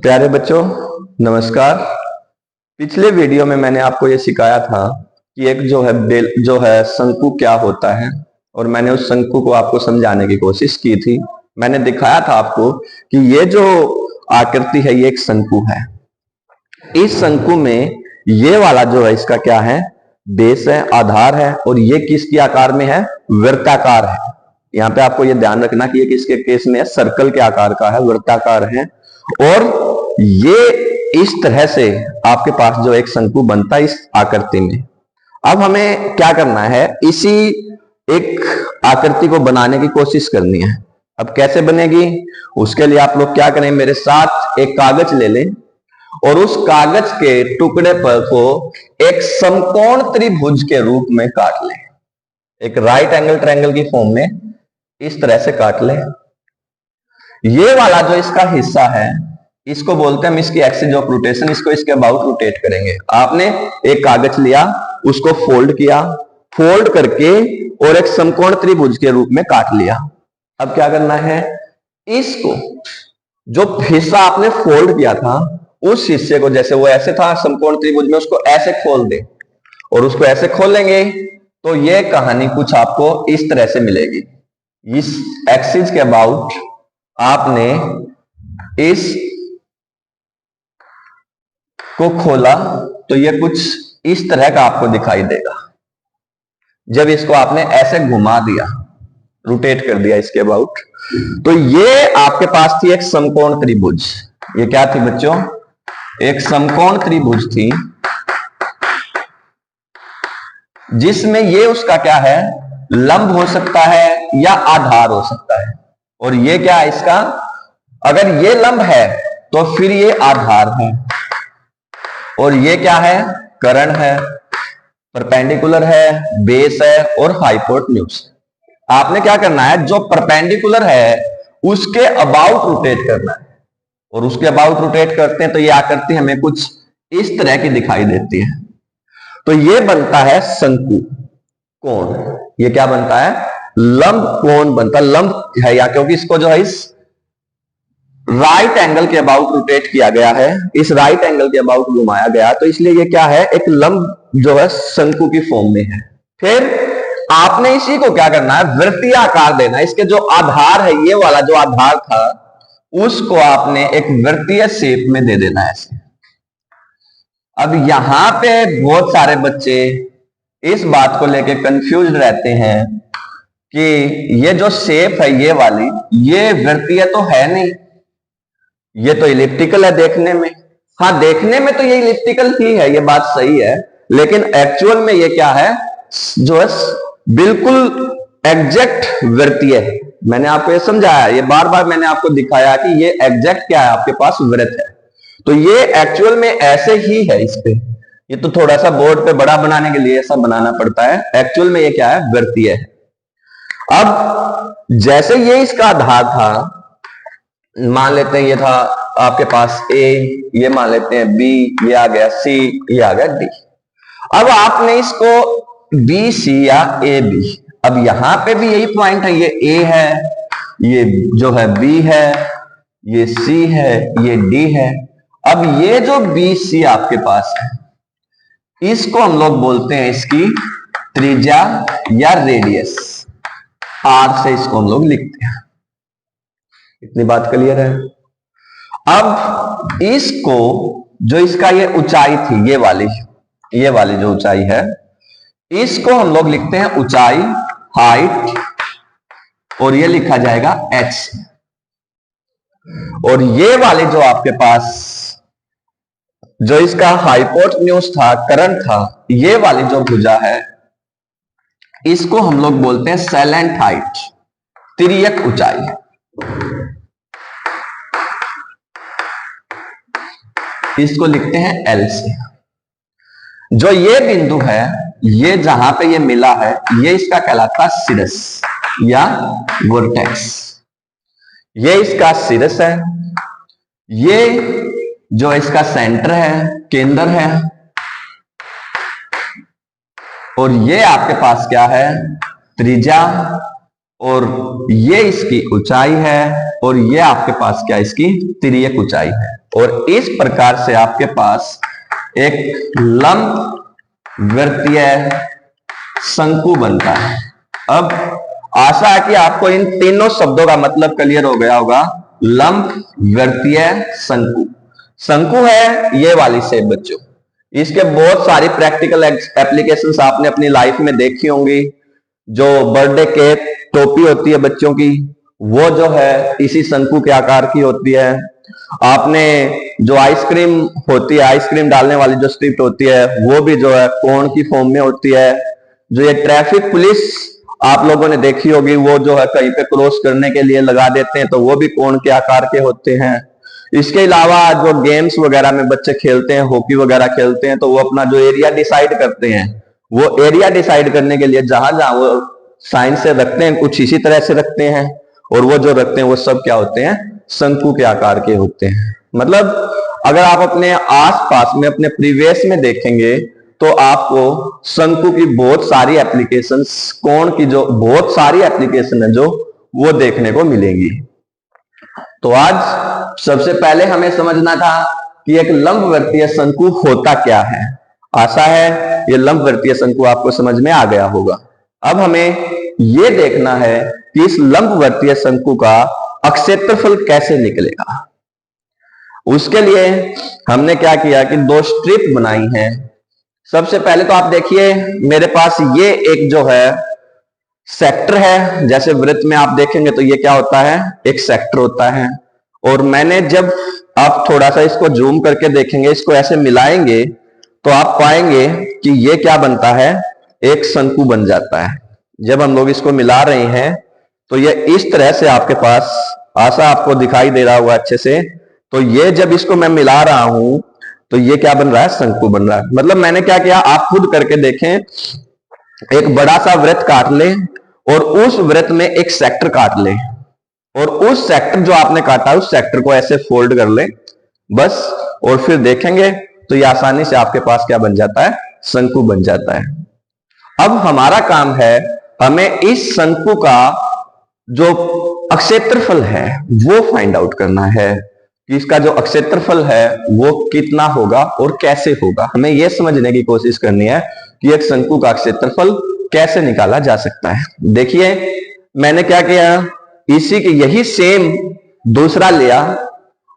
प्यारे बच्चों, नमस्कार। पिछले वीडियो में मैंने आपको ये सिखाया था कि एक जो है शंकु क्या होता है, और मैंने उस शंकु को आपको समझाने की कोशिश की थी। मैंने दिखाया था आपको कि ये जो आकृति है ये एक शंकु है। इस शंकु में ये वाला जो है इसका क्या है, बेस है, आधार है, और ये किसके आकार में है, वृत्ताकार है। यहाँ पे आपको ये ध्यान रखना कि ये किसके केस में है, सर्कल के आकार का है, वृत्ताकार है। और ये इस तरह से आपके पास जो एक शंकु बनता है इस आकृति में। अब हमें क्या करना है, इसी एक आकृति को बनाने की कोशिश करनी है। अब कैसे बनेगी, उसके लिए आप लोग क्या करें, मेरे साथ एक कागज ले लें और उस कागज के टुकड़े पर को एक समकोण त्रिभुज के रूप में काट लें। एक राइट एंगल ट्रायंगल की फॉर्म में इस तरह से काट लें। ये वाला जो इसका हिस्सा है इसको बोलते हैं हम इसकी एक्सिस ऑफ रोटेशन, इसको इसके अबाउट रोटेट करेंगे। आपने एक कागज लिया, उसको फोल्ड किया, फोल्ड करके और एक समकोण त्रिभुज के रूप में काट लिया। अब क्या करना है, इसको जो हिस्सा आपने फोल्ड किया था उस हिस्से को, जैसे वो ऐसे था समकोण त्रिभुज में, उसको ऐसे खोल दे। और उसको ऐसे खोलेंगे तो ये कहानी कुछ आपको इस तरह से मिलेगी। इस एक्सिस के अबाउट आपने इस को खोला तो ये कुछ इस तरह का आपको दिखाई देगा। जब इसको आपने ऐसे घुमा दिया, रोटेट कर दिया इसके अबाउट, तो ये आपके पास थी एक समकोण त्रिभुज। ये क्या थी बच्चों, एक समकोण त्रिभुज थी, जिसमें ये उसका क्या है, लंब हो सकता है या आधार हो सकता है। और ये क्या है इसका, अगर ये लंब है तो फिर ये आधार है, और ये क्या है, कर्ण है, परपेंडिकुलर है, बेस है और हाइपोटेन्यूज। आपने क्या करना है, जो परपेंडिकुलर है उसके अबाउट रोटेट करना है। और उसके अबाउट रोटेट करते हैं तो ये आकृति हमें कुछ इस तरह की दिखाई देती है। तो ये बनता है शंकु कोण। ये क्या बनता है, लंब कोण बनता है। लंब है या, क्योंकि इसको जो है इस राइट एंगल के अबाउट रोटेट किया गया है, इस राइट एंगल के अबाउट घुमाया गया, तो इसलिए ये क्या है, एक लंब जो है शंकु की फॉर्म में है। फिर आपने इसी को क्या करना है, वृत्तीय आकार देना है। इसके जो आधार है, ये वाला जो आधार था उसको आपने एक वृत्तीय शेप में दे देना है ऐसे। अब यहां पे बहुत सारे बच्चे इस बात को लेके कंफ्यूज रहते हैं कि ये जो शेप है ये वाली, ये वृत्तीय तो है नहीं, ये तो इलिप्टिकल है देखने में। हाँ, देखने में तो ये इलिप्टिकल ही है, ये बात सही है, लेकिन एक्चुअल में ये क्या है, जो है बिल्कुल एग्जैक्ट वृत्तीय है। मैंने आपको ये समझाया, ये बार बार मैंने आपको दिखाया कि ये एग्जैक्ट क्या है, आपके पास वृत्त है। तो ये एक्चुअल में ऐसे ही है। इस पे ये तो थोड़ा सा बोर्ड पे बड़ा बनाने के लिए ऐसा बनाना पड़ता है, एक्चुअल में ये क्या है, वृत्तीय है। अब जैसे ये इसका आधार था, मान लेते हैं ये था आपके पास ए, ये मान लेते हैं बी, ये आ गया सी, ये आ गया डी। अब आपने इसको बी सी या ए बी, अब यहां पे भी यही पॉइंट है, ये ए है, ये जो है बी है, ये सी है, ये डी है। अब ये जो बी सी आपके पास है, इसको हम लोग बोलते हैं इसकी त्रिज्या या रेडियस, आर से इसको हम लोग लिखते हैं। इतनी बात क्लियर है। अब इसको जो इसका ये ऊंचाई थी, ये वाली जो ऊंचाई है, इसको हम लोग लिखते हैं ऊंचाई, हाइट, और ये लिखा जाएगा h। और ये वाले जो आपके पास जो इसका हाइपोटेन्यूज था, कर्ण था, ये वाली जो भुजा है इसको हम लोग बोलते हैं सैलेंट हाइट, तिर्यक ऊंचाई। इसको लिखते हैं L से। जो ये बिंदु है, ये जहां पे ये मिला है, ये इसका कहलाता है सिरस या वर्टेक्स। ये इसका सिरस है, ये जो इसका सेंटर है, केंद्र है, और ये आपके पास क्या है, त्रिज्या, और ये इसकी ऊंचाई है, और ये आपके पास क्या, इसकी तिर्यक ऊंचाई है। और इस प्रकार से आपके पास एक लंब वृत्तीय शंकु बनता है। अब आशा है कि आपको इन तीनों शब्दों का मतलब क्लियर हो गया होगा। लंब वृत्तीय शंकु, शंकु है ये वाली शेप बच्चों, इसके बहुत सारी प्रैक्टिकल एप्लीकेशंस आपने अपनी लाइफ में देखी होंगी। जो बर्थडे केक टोपी होती है बच्चों की, वो जो है इसी शंकु के आकार की होती है। आपने जो आइसक्रीम होती है, आइसक्रीम डालने वाली जो स्ट्रिप होती है, वो भी जो है कोण की फॉर्म में होती है। जो ये ट्रैफिक पुलिस आप लोगों ने देखी होगी, वो जो है कहीं पे क्रॉस करने के लिए लगा देते हैं, तो वो भी कोण के आकार के होते हैं। इसके अलावा जो गेम्स वगैरह में बच्चे खेलते हैं, हॉकी वगैरह खेलते हैं, तो वो अपना जो एरिया डिसाइड करते हैं, वो एरिया डिसाइड करने के लिए जहां जहां वो साइन से रखते हैं, कुछ इसी तरह से रखते हैं, और वो जो रखते हैं वो सब क्या होते हैं, शंकु के आकार के होते हैं। मतलब अगर आप अपने आसपास में अपने परिवेश में देखेंगे तो आपको शंकु की बहुत सारी एप्लीकेशंस, कोण की जो बहुत सारी एप्लीकेशन है जो वो देखने को मिलेंगी। तो आज सबसे पहले हमें समझना था कि एक लंबवृत्तीय शंकु होता क्या है। आशा है ये लंबवृत्तीय शंकु आपको समझ में आ गया होगा। अब हमें ये देखना है कि इस लंबवृत्तीय शंकु का अक्षेत्रफल कैसे निकलेगा। उसके लिए हमने क्या किया कि दो स्ट्रिप बनाई हैं। सबसे पहले तो आप देखिए मेरे पास ये एक जो है सेक्टर है, जैसे वृत्त में आप देखेंगे तो ये क्या होता है, एक सेक्टर होता है। और मैंने जब आप थोड़ा सा इसको जूम करके देखेंगे, इसको ऐसे मिलाएंगे तो आप पाएंगे कि ये क्या बनता है, एक शंकु बन जाता है। जब हम लोग इसको मिला रहे हैं तो ये इस तरह से आपके पास, आशा आपको दिखाई दे रहा होगा अच्छे से, तो ये जब इसको मैं मिला रहा हूं तो ये क्या बन रहा है, शंकु बन रहा है। मतलब मैंने क्या किया, आप खुद करके देखें, एक बड़ा सा वृत्त काट ले और उस वृत्त में एक सेक्टर काट ले, और उस सेक्टर जो आपने काटा उस सेक्टर को ऐसे फोल्ड कर ले बस, और फिर देखेंगे तो ये आसानी से आपके पास क्या बन जाता है, शंकु बन जाता है। अब हमारा काम है, हमें इस शंकु का जो अक्षेत्रफल है वो फाइंड आउट करना है कि इसका जो अक्षेत्रफल है वो कितना होगा और कैसे होगा। हमें यह समझने की कोशिश करनी है कि एक शंकु का क्षेत्रफल कैसे निकाला जा सकता है। देखिए मैंने क्या किया, इसी के यही सेम दूसरा लिया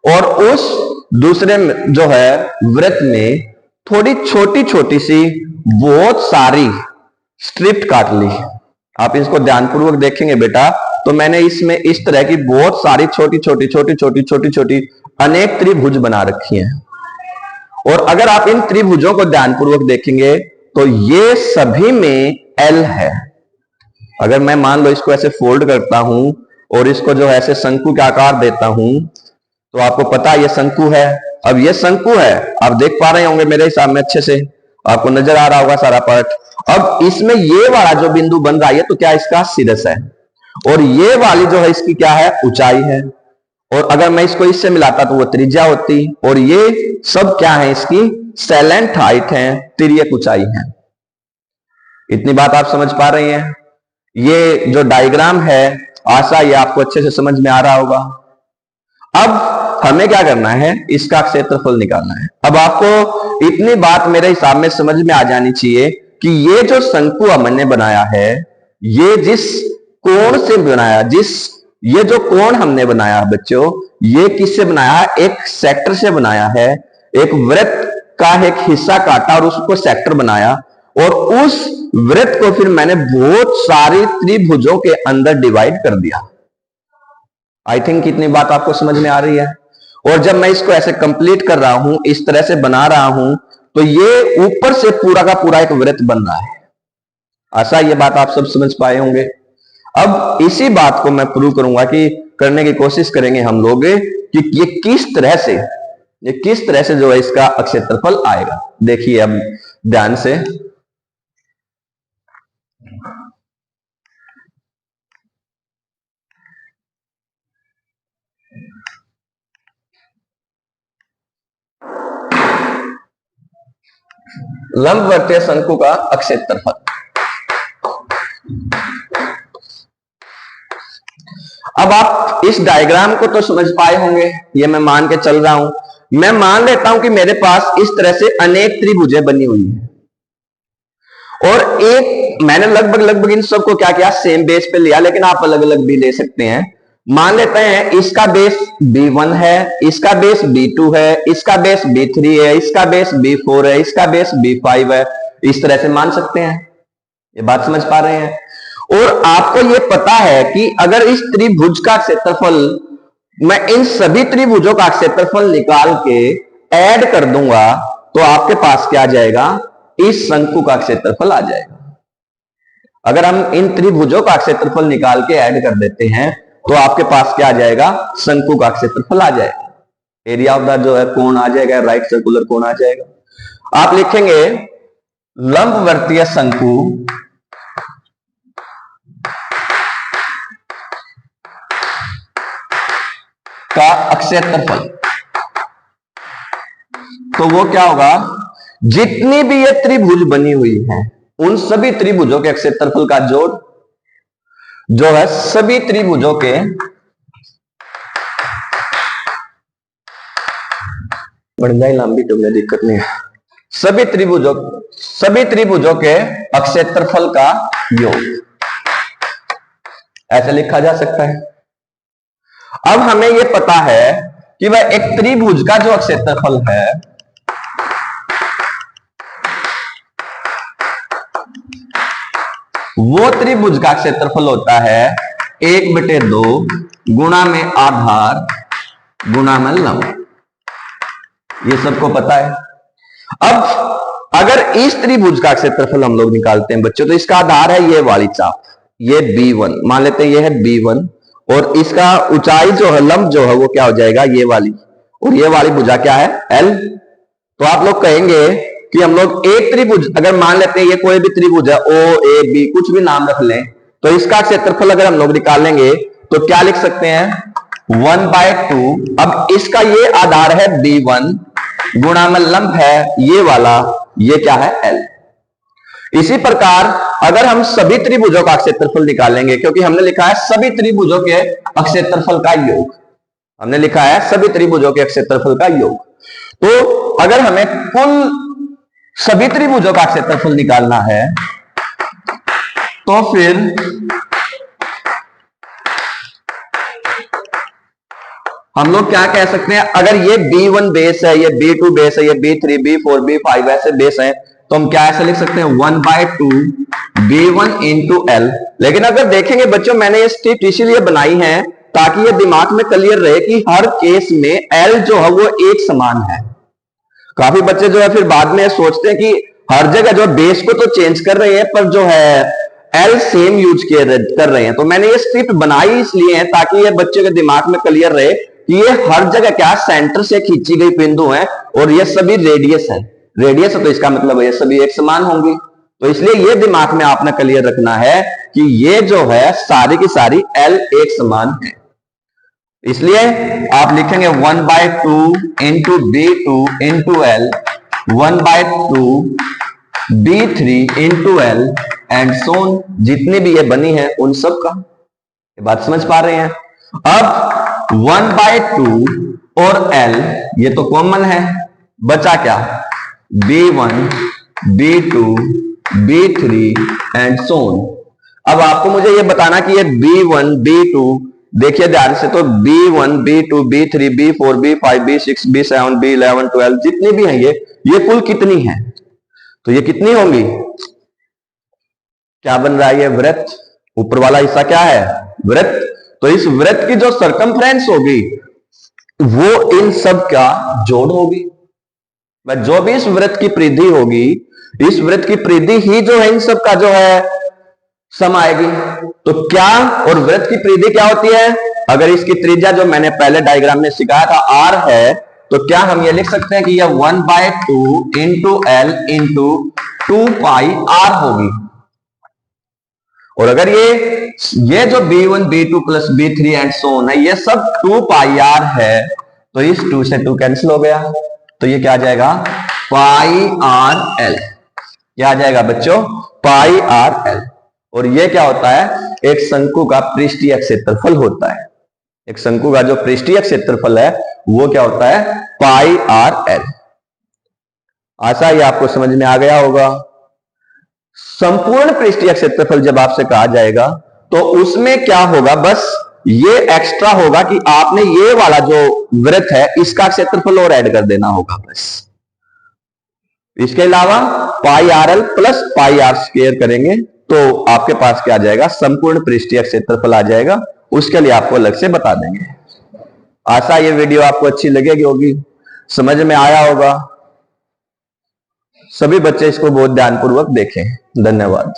और उस दूसरे में जो है वृत्त में थोड़ी छोटी छोटी सी बहुत सारी स्ट्रिप काट ली। आप इसको ध्यानपूर्वक देखेंगे बेटा, तो मैंने इसमें इस तरह की बहुत सारी छोटी छोटी छोटी छोटी छोटी छोटी अनेक त्रिभुज बना रखी हैं। और अगर आप इन त्रिभुजों को ध्यानपूर्वक देखेंगे तो ये सभी में L है। अगर मैं मान लो इसको ऐसे फोल्ड करता हूं और इसको जो है ऐसे शंकु का आकार देता हूं, तो आपको पता है ये शंकु है। अब ये शंकु है, आप देख पा रहे होंगे मेरे हिसाब में अच्छे से, आपको नजर आ रहा होगा सारा पार्ट। अब इसमें ये वाला जो बिंदु बन रहा है तो क्या इसका शीर्ष है, और ये वाली जो है इसकी क्या है, ऊंचाई है। और अगर मैं इसको इससे मिलाता तो वो त्रिज्या होती, और ये सब क्या है, इसकी सैलेंट हाइट है, तिर्यक ऊंचाई है। इतनी बात आप समझ पा रहे हैं। ये जो डायग्राम है, आशा ये आपको अच्छे से समझ में आ रहा होगा। अब हमें क्या करना है, इसका क्षेत्रफल निकालना है। अब आपको इतनी बात मेरे हिसाब में समझ में आ जानी चाहिए कि ये जो शंकु हमने बनाया है, ये जिस कोण से बनाया, ये जो कोण हमने बनाया बच्चों, ये किससे बनाया है, एक सेक्टर से बनाया है। एक वृत्त का एक हिस्सा काटा और उसको सेक्टर बनाया, और उस वृत्त को फिर मैंने बहुत सारी त्रिभुजों के अंदर डिवाइड कर दिया। आई थिंक इतनी बात आपको समझ में आ रही है। और जब मैं इसको ऐसे कंप्लीट कर रहा हूं, इस तरह से बना रहा हूं, तो ये ऊपर से पूरा का पूरा एक वृत्त बन रहा है। आशा ये बात आप सब समझ पाए होंगे। अब इसी बात को मैं प्रूव करूंगा, कि करने की कोशिश करेंगे हम लोग कि ये किस तरह से जो है इसका क्षेत्रफल आएगा। देखिए अब ध्यान से, लंबवृत्तीय शंकु का क्षेत्रफल। अब आप इस डायग्राम को तो समझ पाए होंगे, ये मैं मान के चल रहा हूं। मैं मान लेता हूं कि मेरे पास इस तरह से अनेक त्रिभुजें बनी हुई है, और एक मैंने लगभग इन सबको क्या किया, सेम बेस पे लिया, लेकिन आप अलग अलग भी ले सकते हैं। मान लेते हैं इसका बेस B1 है, इसका बेस B2 है, इसका बेस B3 है, इसका बेस B4 है, इसका बेस B5 है। इस तरह से मान सकते हैं। ये बात समझ पा रहे हैं? और आपको ये पता है कि अगर इस त्रिभुज का क्षेत्रफल, मैं इन सभी त्रिभुजों का क्षेत्रफल निकाल के ऐड कर दूंगा तो आपके पास क्या आ जाएगा, इस शंकु का क्षेत्रफल आ जाएगा। अगर हम इन त्रिभुजों का क्षेत्रफल निकाल के ऐड कर देते हैं तो आपके पास क्या आ जाएगा, शंकु का क्षेत्रफल आ जाएगा। एरिया ऑफ द जो है कोण आ जाएगा, राइट सर्कुलर कोण आ जाएगा। आप लिखेंगे लंबवर्तीय शंकु का क्षेत्रफल, तो वो क्या होगा, जितनी भी ये त्रिभुज बनी हुई है उन सभी त्रिभुजों के क्षेत्रफल का जोड़ जो है सभी त्रिभुजों के बढ़ जाए लंबी तो दिक्कत नहीं है, सभी त्रिभुजों के क्षेत्रफल का योग, ऐसे लिखा जा सकता है। अब हमें यह पता है कि वह एक त्रिभुज का जो क्षेत्रफल है वो त्रिभुज का क्षेत्रफल होता है 1/2 गुणा में आधार गुणा में लंब। ये सबको पता है। अब अगर इस त्रिभुज का क्षेत्रफल हम लोग निकालते हैं बच्चों, तो इसका आधार है ये वाली चाप, ये B1 मान लेते हैं, ये है B1, और इसका ऊंचाई जो है, लंब जो है वो क्या हो जाएगा, ये वाली, और ये वाली भुजा क्या है, L। तो आप लोग कहेंगे कि हम लोग एक त्रिभुज अगर मान लेते हैं, ये कोई भी त्रिभुज है OAB, कुछ भी नाम रख लें, तो इसका क्षेत्रफल अगर हम लोग निकालेंगे तो क्या लिख सकते हैं, 1/2। अब इसका ये आधार है B1 गुणा में लंब है ये वाला, ये क्या है, L। इसी प्रकार अगर हम सभी त्रिभुजों का क्षेत्रफल निकालेंगे, क्योंकि हमने लिखा है सभी त्रिभुजों के क्षेत्रफल का योग, हमने लिखा है सभी त्रिभुजों के क्षेत्रफल का योग, तो अगर हमें कुल सभी त्रिभुजों का क्षेत्रफल निकालना है तो फिर हम लोग क्या कह सकते हैं, अगर ये B1 बेस है, ये B2 बेस है, ये B3, B4, B5 ऐसे बेस है, तो हम क्या ऐसे लिख सकते हैं, 1/2 B1 into L। लेकिन अगर देखेंगे बच्चों, मैंने ये स्ट्रिप इसीलिए बनाई है ताकि ये दिमाग में क्लियर रहे कि हर केस में L जो है वो एक समान है। काफी बच्चे जो है फिर बाद में सोचते हैं कि हर जगह जो बेस को तो चेंज कर रहे हैं पर जो है L सेम यूज कर रहे हैं। तो मैंने ये स्क्रिप्ट बनाई इसलिए है ताकि ये बच्चे के दिमाग में क्लियर रहे कि ये हर जगह क्या सेंटर से खींची गई बिंदु है और ये सभी रेडियस है। रेडियस है तो इसका मतलब है ये सभी एक समान होंगी। तो इसलिए ये दिमाग में आपने क्लियर रखना है कि ये जो है सारी की सारी L एक समान है। इसलिए आप लिखेंगे 1/2 into B2 into L, 1/2 B3 into L and so on, जितनी भी ये बनी है उन सब का। ये बात समझ पा रहे हैं? अब 1/2 और L ये तो कॉमन है, बचा क्या, B1 B2 B3 एंड सोन। अब आपको मुझे ये बताना कि ये B1 B2 देखिए ध्यान से, तो B1 B2 B3 B4 B5 B6 B7 B11 12 जितनी भी हैं ये कुल कितनी है, तो ये कितनी होंगी, क्या बन रहा है, ये वृत्त, ऊपर वाला हिस्सा क्या है, वृत्त। तो इस वृत्त की जो सरकमफ्रेंस होगी वो इन सब का जोड़ होगी। जो भी इस वृत्त की परिधि होगी, इस वृत्त की परिधि ही जो है इन सब का जो है सम आएगी। तो क्या, और वृत्त की परिधि क्या होती है, अगर इसकी त्रिज्या जो मैंने पहले डायग्राम में सिखाया था R है, तो क्या हम ये लिख सकते हैं कि यह 1/2 इंटू L इंटू 2πr होगी। और अगर ये जो B1 B2 plus B3 and सोन है ये सब 2πr है, तो इस 2 से 2 कैंसिल हो गया, तो ये क्या आ जाएगा, πrl। क्या आ जाएगा बच्चों, πrl। और ये क्या होता है, एक शंकु का पृष्ठीय क्षेत्रफल होता है। एक शंकु का जो पृष्ठीय क्षेत्रफल है वो क्या होता है, पाई आर एल। आशा ये आपको समझ में आ गया होगा। संपूर्ण पृष्ठीय क्षेत्रफल जब आपसे कहा जाएगा तो उसमें क्या होगा, बस ये एक्स्ट्रा होगा कि आपने ये वाला जो वृत्त है इसका क्षेत्रफल और ऐड कर देना होगा बस। इसके अलावा pi R L plus pi R square करेंगे तो आपके पास क्या आ जाएगा, संपूर्ण पृष्ठीय क्षेत्रफल आ जाएगा। उसके लिए आपको अलग से बता देंगे। आशा ये वीडियो आपको अच्छी लगेगी होगी, समझ में आया होगा। सभी बच्चे इसको बहुत ध्यानपूर्वक देखें। धन्यवाद।